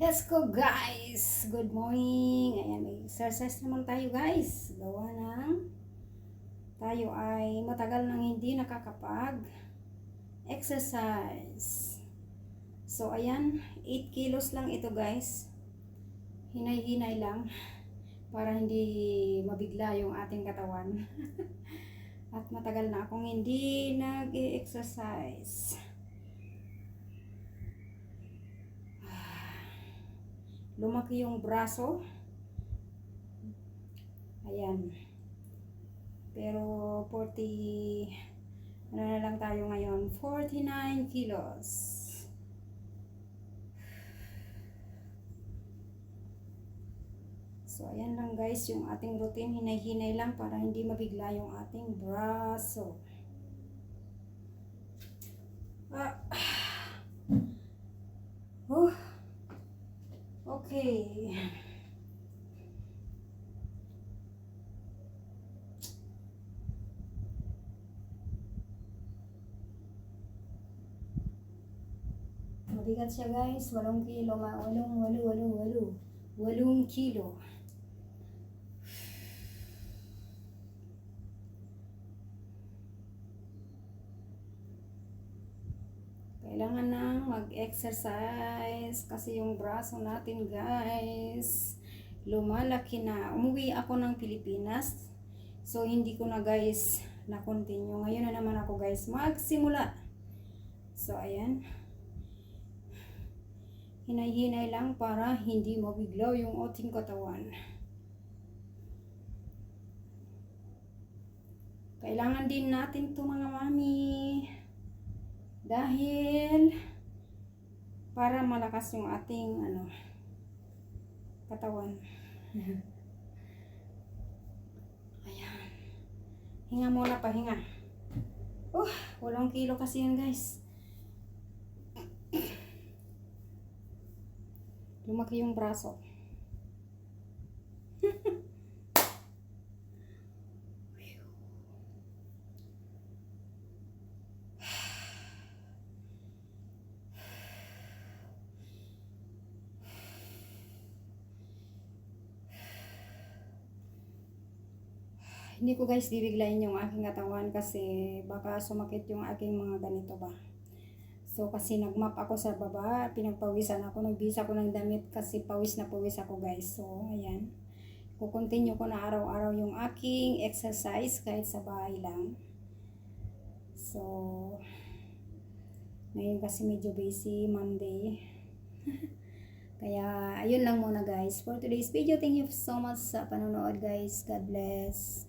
Let's go guys! Good morning! Ayan, may exercise naman tayo guys. Gawa ng tayo ay matagal nang hindi nakakapag exercise. So ayan, 8 kilos lang ito guys. Hinay-hinay lang para hindi mabigla yung ating katawan. At matagal na akong hindi nag-exercise. Lumaki yung braso. Ayan. Pero 40, ano na lang tayo ngayon? 49 kilos. So, ayan lang guys, yung ating routine. Hinay-hinay lang para hindi mabigla yung ating braso. Okay. Mabigat siya guys, 8 kilo, 8 kilo. Kailangan nang mag-exercise kasi yung braso natin guys, lumalaki na. Umuwi ako ng Pilipinas, so hindi ko na guys na-continue. Ngayon na naman ako guys magsimula. So ayan, hinay-hinay lang para hindi mabiglaw yung ating katawan. Kailangan din natin to mga mami, dahil para malakas yung ating katawan. Ayan. Hinga muna, pahinga. 8 kilo kasi yan guys. Lumaki yung braso. Hindi ko guys bibiglayin yung aking katawan kasi baka sumakit yung aking mga ganito ba. So kasi nagmap ako sa baba, pinagpawisan ako, nagbisa ko ng damit kasi pawis na pawis ako guys. So ayan, kukontinue ko na araw-araw yung aking exercise kahit sa bahay lang. So ngayon kasi medyo busy, Monday. Kaya ayun lang muna guys for today's video. Thank you so much sa panonood guys. God bless.